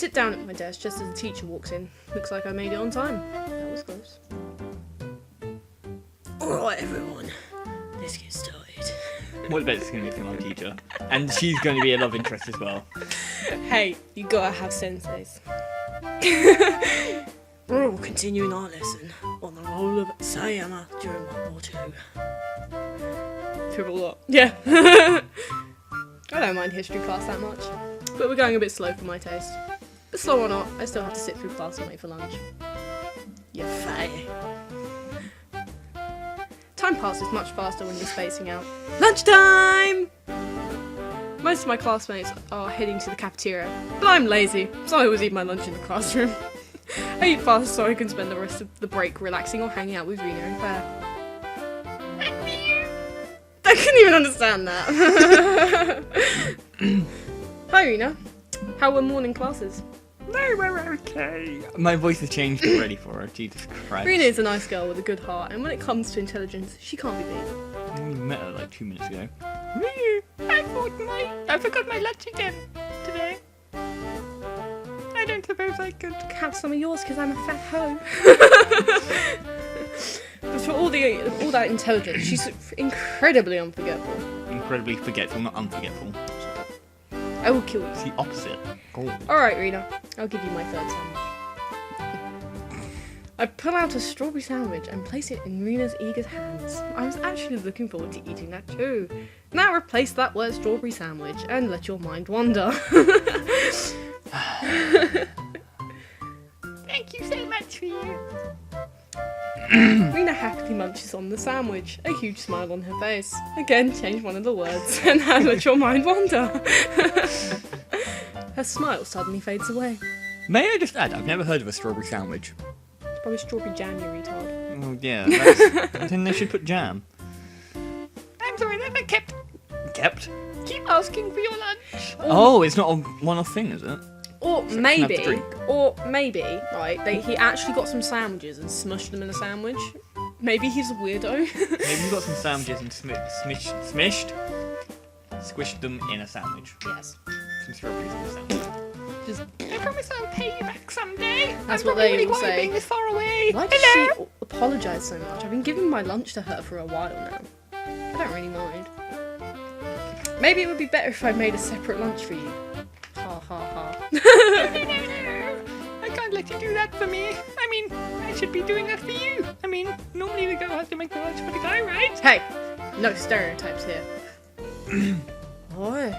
sit down at my desk just as the teacher walks in. Looks like I made it on time. That was close. Alright everyone, let's get started. What about it's going to be a female teacher? And she's going to be a love interest as well. Hey, you gotta have senseis. We're all continuing our lesson on the role of Sayama during World War II. Triple lot. Yeah. I don't mind history class that much, but we're going a bit slow for my taste. But slow or not, I still have to sit through class and wait for lunch. You fatty. Time passes much faster when you're spacing out. Lunchtime! Most of my classmates are heading to the cafeteria, but I'm lazy, so I always eat my lunch in the classroom. I eat fast so I can spend the rest of the break relaxing or hanging out with Rena and Claire. I couldn't even understand that. Hi Rena, how were morning classes? No, we're okay. My voice has changed already for her, Jesus Christ. Rena is a nice girl with a good heart, and when it comes to intelligence, she can't be beat. We met her like 2 minutes ago. I forgot my lunch again today. I don't suppose I could Have some of yours because I'm a fat hoe. But for all that intelligence, she's incredibly unforgettable. Incredibly forgetful, not unforgetful. I will kill you. It's the opposite. Oh. Alright, Rena, I'll give you my third sandwich. I pull out a strawberry sandwich and place it in Rena's eager hands. I was actually looking forward to eating that too. Now replace that word strawberry sandwich and let your mind wander. Thank you so much for you. Rena happily munches on the sandwich, a huge smile on her face. Again, change one of the words and let your mind wander. Her smile suddenly fades away. May I just add, I've never heard of a strawberry sandwich. It's probably strawberry jam, you retard. Oh yeah, then they should put jam. I'm sorry that I kept keep asking for your lunch. Oh, it's not a one-off thing, is it? Or So I can have the maybe, drink. right, he actually got some sandwiches and smushed them in a sandwich. Maybe he's a weirdo. Maybe you got some sandwiches and squished them in a sandwich. Yes. Some strawberries in a sandwich. Just, I promise I'll pay you back someday. That's I'm what they really all say. being this far away. why does Hello. she apologise so much? I've been giving my lunch to her for a while now. I don't really mind. Maybe it would be better if I made a separate lunch for you. Ha ha ha. No. I can't let you do that for me. I mean, I should be doing that for you. I mean, normally the girl has to make the lunch for the guy, right? Hey, no stereotypes here. Boy.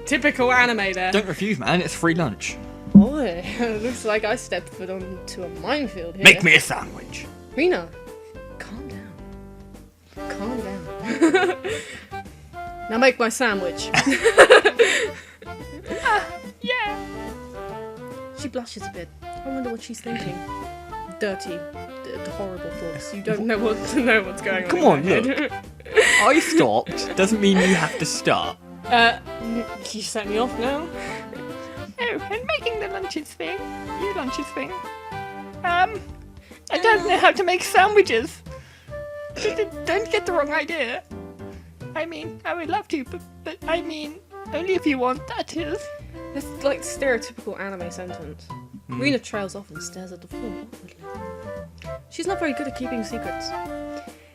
Typical anime there. Don't refuse, man. It's free lunch. Boy, looks like I stepped foot onto a minefield here. Make me a sandwich. Rena, calm down. Calm down. Now make my sandwich. Yeah. She blushes a bit. I wonder what she's thinking. Dirty, horrible thoughts. You don't know what's going on. Come in on, my head. look. I stopped. Doesn't mean you have to start. You set me off now. Oh, and making the lunches thing. I don't know how to make sandwiches. Don't get the wrong idea. I mean, I would love to, but I mean, only if you want, that is. It's like the stereotypical anime sentence. Rena trails off and stares at the floor awkwardly. She's not very good at keeping secrets.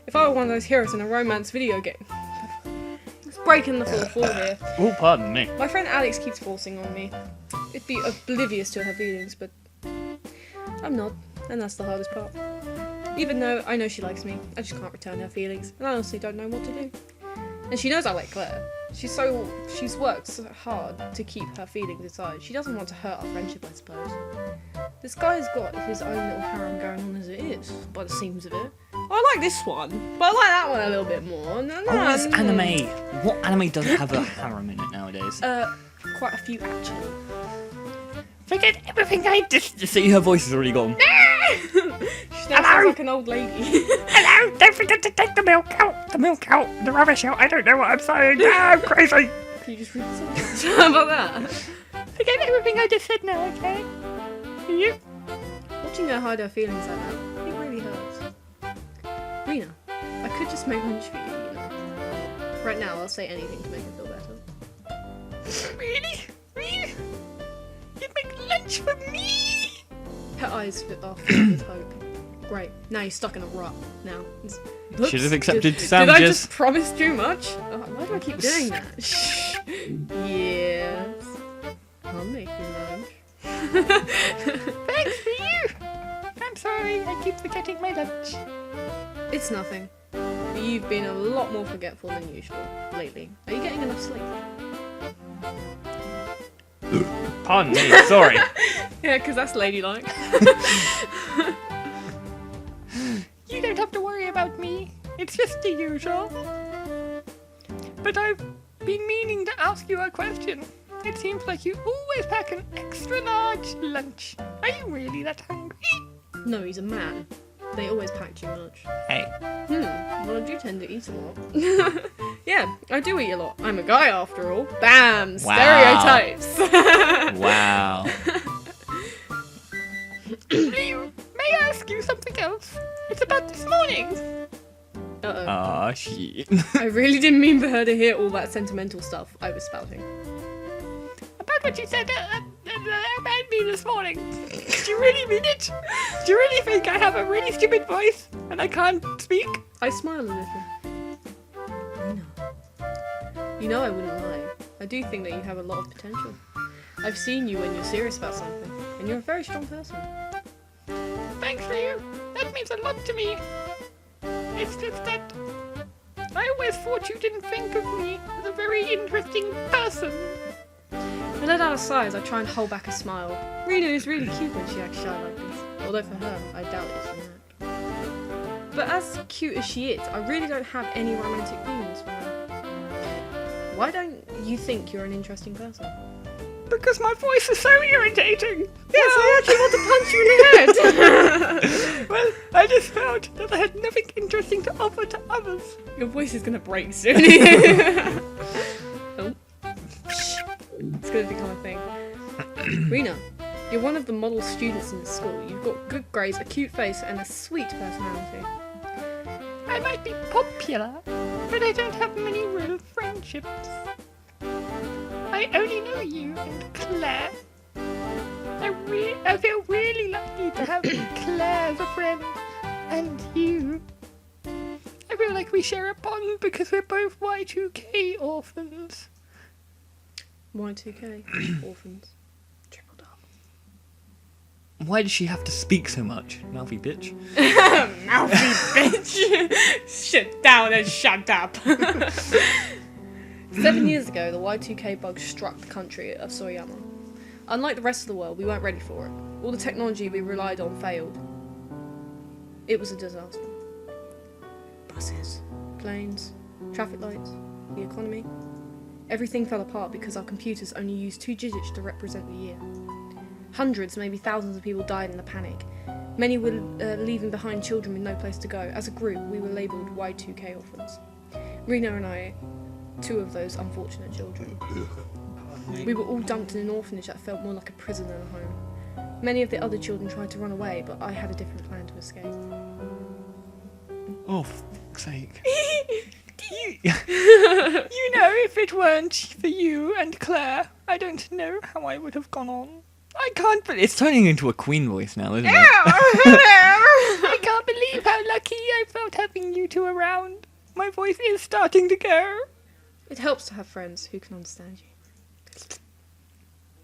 If I were one of those heroes in a romance video game... It's breaking the fourth wall here. Oh, pardon me. My friend Alex keeps forcing on me. It'd be oblivious to her feelings, but I'm not, and that's the hardest part. Even though I know she likes me, I just can't return her feelings, and I honestly don't know what to do. And she knows I like Claire. She's worked so hard to keep her feelings inside. She doesn't want to hurt our friendship, I suppose. This guy's got his own little harem going on as it is, by the seams of it. I like this one, but I like that one a little bit more. No, Oh, it's anime. What anime doesn't have a harem in it nowadays? Quite a few actually. Forget everything I did. Just see, her voice has already gone. She now sounds like an old lady. Hello, don't forget to take the milk out, the rubbish out. I don't know what I'm saying. I'm crazy. Can you just read the sentence? How about that? Forget everything I just said now, okay? You? Watching her hide her feelings like that, it really hurts. Rena, I could just make lunch for you, you know. Right now, I'll say anything to make her feel better. Really? bitch for me! Her eyes are filled with hope. Great. Now you're stuck in a rut. Now. Should have accepted Did I sandwiches. just promise too much? Oh, why do I keep doing that? Yes. I'll make you lunch. Thanks for you! I'm sorry, I keep forgetting my lunch. It's nothing. You've been a lot more forgetful than usual lately. Are you getting enough sleep? Pardon me, sorry. Yeah, because that's ladylike. You don't have to worry about me. It's just the usual. But I've been meaning to ask you a question. It seems like you always pack an extra large lunch. Are you really that hungry? No, he's a man. They always pack too much. Hey. Well, I do tend to eat a lot. Yeah, I do eat a lot. I'm a guy after all. Bam! Wow. Stereotypes! Wow. May I ask you something else? It's about this morning. Uh-oh. Aw, shit. I really didn't mean for her to hear all that sentimental stuff I was spouting. About what you said about me this morning. Do you really mean it? Do you really think I have a really stupid voice and I can't speak? I smile a little. You know I wouldn't lie. I do think that you have a lot of potential. I've seen you when you're serious about something, and you're a very strong person. Thanks for you. That means a lot to me. It's just that I always thought you didn't think of me as a very interesting person. I let out a sigh as I try and hold back a smile. Rena is really cute when she acts shy like this. Although for her, I doubt it's an act. But as cute as she is, I really don't have any romantic feelings for her. Why don't you think you're an interesting person? Because my voice is so irritating. Yes, I actually want to punch you in the head! Well, I just felt that I had nothing interesting to offer to others. Your voice is gonna break soon. Oh. It's gonna become a thing. Rena, you're one of the model students in the school. You've got good grades, a cute face, and a sweet personality. I might be popular, but I don't have many real friendships. I only know you and Claire. I feel really lucky to have Claire as a friend, and you. I feel like we share a bond because we're both Y2K orphans. Y2K, orphans. Triple dog. Why does she have to speak so much? Mouthy bitch. Mouthy bitch! Sit down and shut up! 7 years ago, the Y2K bug struck the country of Soyama. Unlike the rest of the world, we weren't ready for it. All the technology we relied on failed. It was a disaster. Buses, planes, traffic lights, the economy. Everything fell apart because our computers only used 2 digits to represent the year. Hundreds, maybe thousands of people died in the panic. Many were leaving behind children with no place to go. As a group, we were labelled Y2K orphans. Rena and I, 2 of those unfortunate children. We were all dumped in an orphanage that felt more like a prison than a home. Many of the other children tried to run away, but I had a different plan to escape. Oh, for fuck's sake. You know, if it weren't for you and Claire, I don't know how I would have gone on. I can't believe It's turning into a queen voice now, isn't it? I can't believe how lucky I felt having you 2 around. My voice is starting to go. It helps to have friends who can understand you.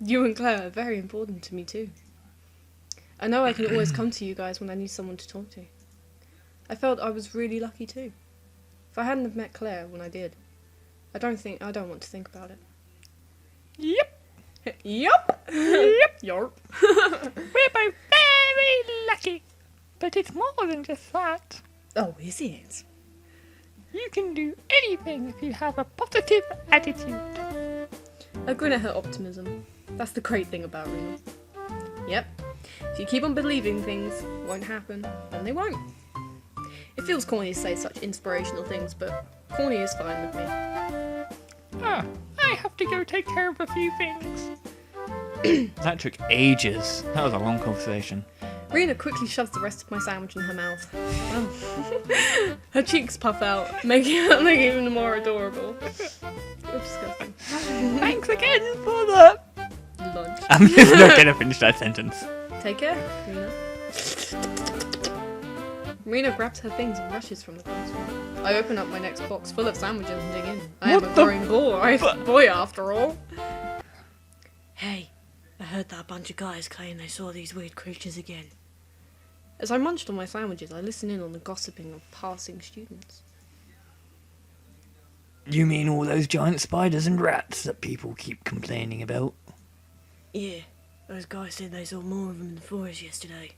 You and Claire are very important to me too. I know I can always come to you guys when I need someone to talk to. I felt I was really lucky too. If I hadn't have met Claire when I did, I don't want to think about it. Yep. Yup! Yep. Yarp. We're both very lucky. But it's more than just that. Oh, is it? You can do anything if you have a positive attitude. I grin at her optimism. That's the great thing about Rena. Yep. If you keep on believing things won't happen, then they won't. It feels corny to say such inspirational things, but corny is fine with me. Ah, I have to go take care of a few things. That took ages. That was a long conversation. Rena quickly shoves the rest of my sandwich in her mouth. Her cheeks puff out, making it look even more adorable. You're disgusting. Thanks again for the Lunch. I'm just not gonna finish that sentence. Take care, Rena. Rena grabs her things and rushes from the classroom. I open up my next box full of sandwiches and dig in. I am a growing boy after all. Hey, I heard that a bunch of guys claim they saw these weird creatures again. As I munched on my sandwiches, I listen in on the gossiping of passing students. You mean all those giant spiders and rats that people keep complaining about? Yeah, those guys said they saw more of them in the forest yesterday.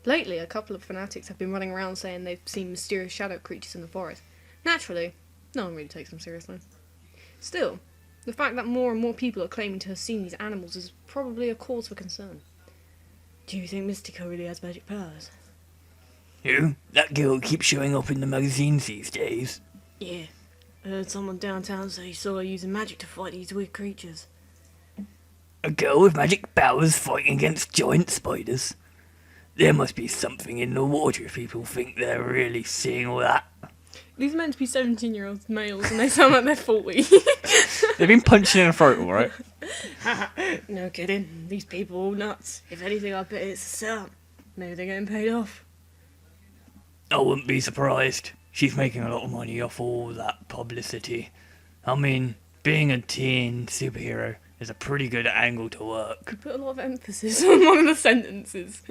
Lately, a couple of fanatics have been running around saying they've seen mysterious shadow creatures in the forest. Naturally, no one really takes them seriously. Still, the fact that more and more people are claiming to have seen these animals is probably a cause for concern. Do you think Mystica really has magic powers? Who? That girl keeps showing up in the magazines these days. Yeah, I heard someone downtown say he saw her using magic to fight these weird creatures. A girl with magic powers fighting against giant spiders? There must be something in the water if people think they're really seeing all that. These are meant to be 17-year-old males and they sound like they're 40. They've been punched in the throat, alright? No kidding, these people are all nuts. If anything, I bet it's a setup. Maybe they're getting paid off. I wouldn't be surprised. She's making a lot of money off all that publicity. I mean, being a teen superhero is a pretty good angle to work. You put a lot of emphasis on one of the sentences.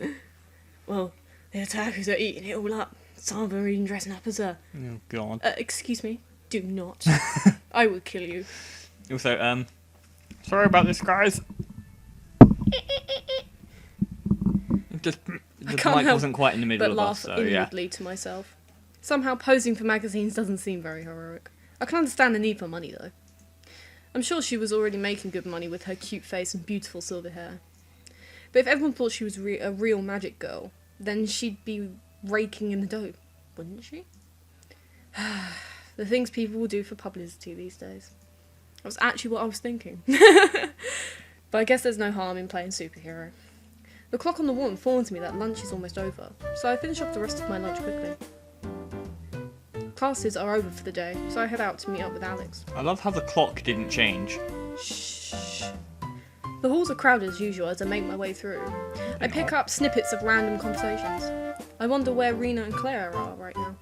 Well, the attackers are eating it all up. Some of them are even dressing up as her. Oh, God. Excuse me? Do not. I will kill you. Also, sorry about this, guys. The mic wasn't quite in the middle but of us, laugh so yeah. inwardly to myself. Somehow posing for magazines doesn't seem very heroic. I can understand the need for money, though. I'm sure she was already making good money with her cute face and beautiful silver hair. But if everyone thought she was a real magic girl, then she'd be raking in the dough, wouldn't she? The things people will do for publicity these days. That was actually what I was thinking. But I guess there's no harm in playing superhero. The clock on the wall informs me that lunch is almost over, so I finish off the rest of my lunch quickly. Classes are over for the day, so I head out to meet up with Alex. I love how the clock didn't change. Shh. The halls are crowded as usual as I make my way through. I pick up snippets of random conversations. I wonder where Rena and Claire are right now.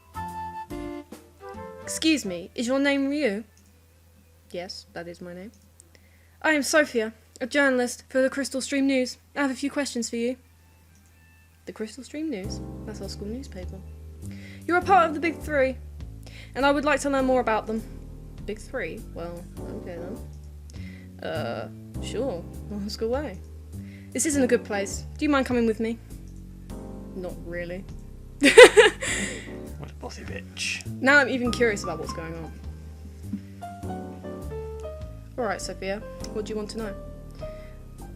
Excuse me, is your name Ryu? Yes, that is my name. I am Sophia, a journalist for the Crystal Stream News. I have a few questions for you. The Crystal Stream News? That's our school newspaper. You're a part of the Big Three, and I would like to learn more about them. Big Three? Well, okay then. Sure. Let's go away. This isn't a good place. Do you mind coming with me? Not really. What a bossy bitch. Now I'm even curious about what's going on. Alright, Sophia, what do you want to know?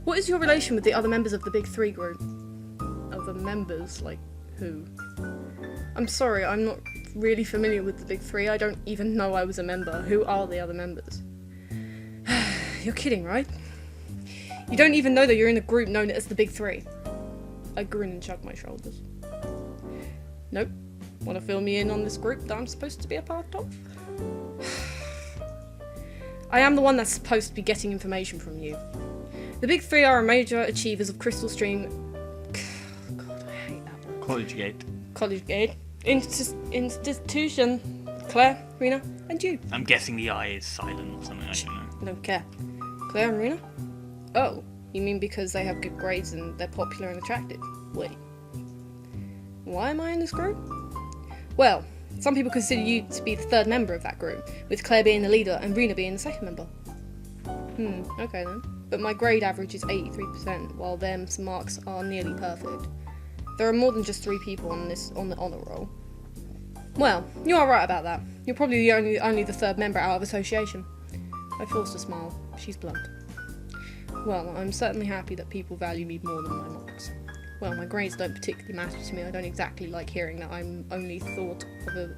What is your relation with the other members of the Big Three group? Other members? Like, who? I'm sorry, I'm not really familiar with the Big Three. I don't even know I was a member. Who are the other members? You're kidding, right? You don't even know that you're in a group known as the Big Three. I grin and shrug my shoulders. Nope. Want to fill me in on this group that I'm supposed to be a part of? I am the one that's supposed to be getting information from you. The Big Three are major achievers of Crystal Stream... God, I hate that word. College Gate. College Gate. Institution. Claire, Rena, and you. I'm guessing the I is silent or something, I don't know. Don't care. Claire and Rena? Oh, you mean because they have good grades and they're popular and attractive? Wait. Why am I in this group? Well, some people consider you to be the third member of that group, with Claire being the leader and Rena being the second member. Okay then. But my grade average is 83%, while their marks are nearly perfect. There are more than just 3 people on the honour roll. Well, you are right about that. You're probably the only the third member out of association. I forced a smile. She's blunt. Well, I'm certainly happy that people value me more than my marks. Well, my grades don't particularly matter to me. I don't exactly like hearing that I'm only thought of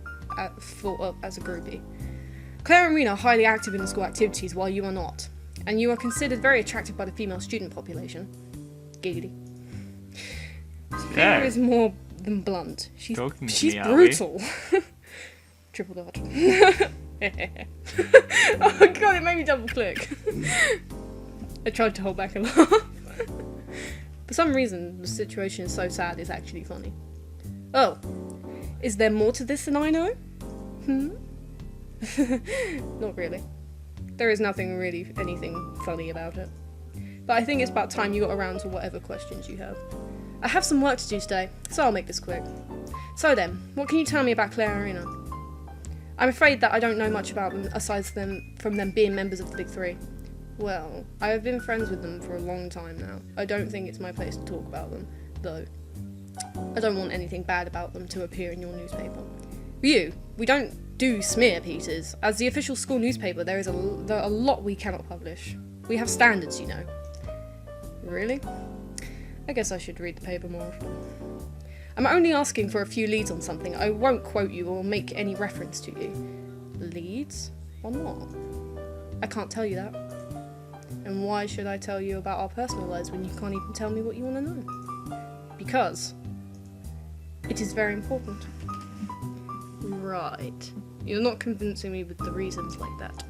as a groupie. Claire and Rena are highly active in the school activities, while you are not. And you are considered very attractive by the female student population. Giggity. Sophia is more than blunt. She's brutal. Triple dodge. Oh god, it made me double click. I tried to hold back a laugh. For some reason, the situation is so sad it's actually funny. Oh, is there more to this than I know? Not really. There is nothing really anything funny about it. But I think it's about time you got around to whatever questions you have. I have some work to do today, so I'll make this quick. So then, what can you tell me about Claire and Rena? I'm afraid that I don't know much about them aside from them being members of the Big Three. Well, I have been friends with them for a long time now. I don't think it's my place to talk about them, though. I don't want anything bad about them to appear in your newspaper. We don't do smear pieces. As the official school newspaper, there are a lot we cannot publish. We have standards, you know. Really? I guess I should read the paper more often. I'm only asking for a few leads on something. I won't quote you or make any reference to you. Leads? On what? I can't tell you that. And why should I tell you about our personal lives when you can't even tell me what you want to know? Because it is very important. Right. You're not convincing me with the reasons like that.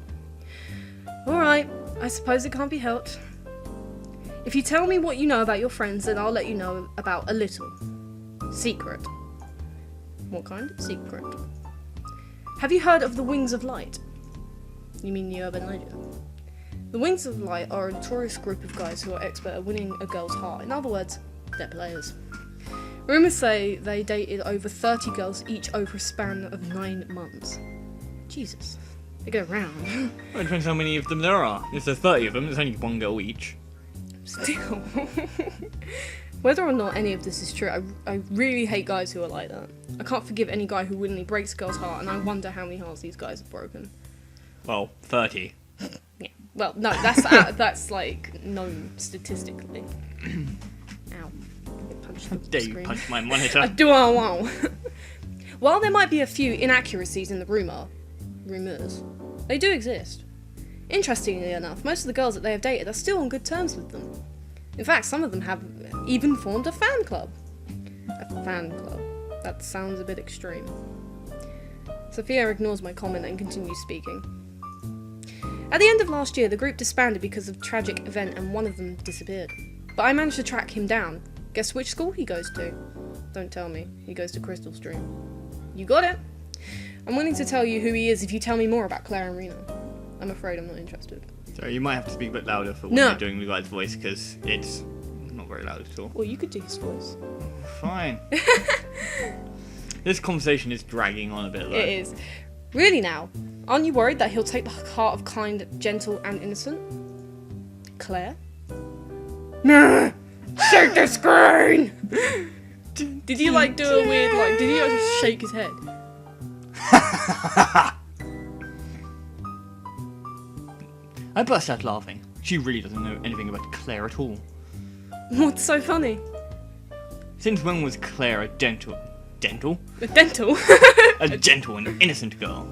Alright, I suppose it can't be helped. If you tell me what you know about your friends, then I'll let you know about a little. Secret. What kind of secret? Have you heard of the Wings of Light? You mean the urban legend? The Wings of Light are a notorious group of guys who are expert at winning a girl's heart. In other words, they're players. Rumours say they dated over 30 girls each over a span of 9 months. Jesus, they go round. Well, it depends how many of them there are. If there's 30 of them, there's only one girl each. Still. Whether or not any of this is true, I really hate guys who are like that. I can't forgive any guy who willingly breaks a girl's heart, and I wonder how many hearts these guys have broken. Well, 30. Yeah. Well, no, that's like known statistically. Ow. I punched the Dare you screen. punch my monitor? I do I won't. While there might be a few inaccuracies in the rumours, they do exist. Interestingly enough, most of the girls that they have dated are still on good terms with them. In fact, some of them have even formed a fan club. A fan club. That sounds a bit extreme. Sophia ignores my comment and continues speaking. At the end of last year, the group disbanded because of a tragic event and one of them disappeared. But I managed to track him down. Guess which school he goes to? Don't tell me. He goes to Crystal Stream. You got it! I'm willing to tell you who he is if you tell me more about Claire and Rena. I'm afraid I'm not interested. Sorry, you might have to speak a bit louder for when No. you're doing the guy's voice, because it's not very loud at all. Well, you could do his voice. Fine. This conversation is dragging on a bit, though. It is. Really now? Aren't you worried that he'll take the heart of kind, gentle, and innocent? Claire? Nah! Shake the screen! Did you like do a weird like? Did he just shake his head? I burst out laughing. She really doesn't know anything about Claire at all. What's so funny? Since when was Claire a dental? A dental? A gentle and innocent girl.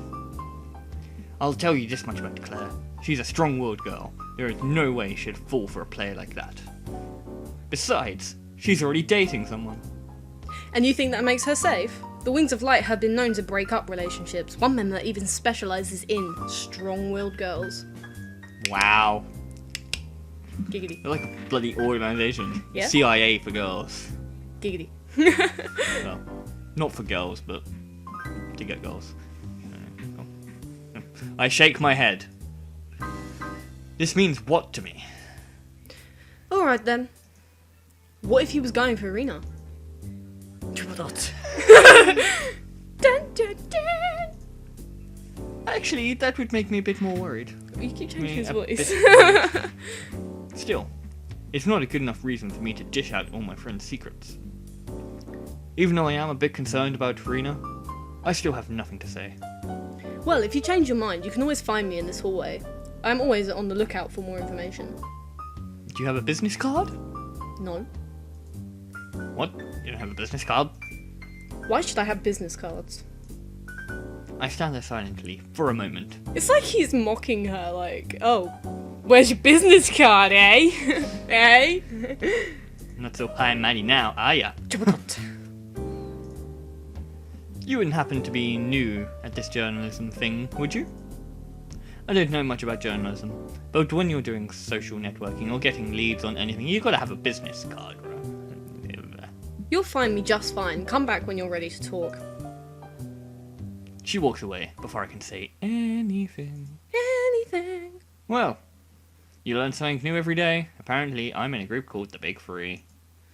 I'll tell you this much about Claire. She's a strong-willed girl. There is no way she'd fall for a player like that. Besides, she's already dating someone. And you think that makes her safe? The Wings of Light have been known to break up relationships. One member even specialises in strong-willed girls. Wow. Giggity. They're like a bloody organisation. Yeah? CIA for girls. Giggity. Well, not for girls, but to get girls. I shake my head. This means what to me? Alright then. What if he was going for Rena? Dun, dun, dun. Actually, that would make me a bit more worried. You keep changing his A voice. bit worried. Still, it's not a good enough reason for me to dish out all my friends' secrets. Even though I am a bit concerned about Rena, I still have nothing to say. Well, if you change your mind, you can always find me in this hallway. I'm always on the lookout for more information. Do you have a business card? No. What? You don't have a business card? Why should I have business cards? I stand there silently for a moment. It's like he's mocking her, like, oh, where's your business card, eh? Eh? Not so high and mighty now, are ya? You wouldn't happen to be new at this journalism thing, would you? I don't know much about journalism, but when you're doing social networking or getting leads on anything, you've got to have a business card, right? You'll find me just fine. Come back when you're ready to talk. She walks away before I can say anything. Anything. Well, you learn something new every day. Apparently, I'm in a group called the Big Three.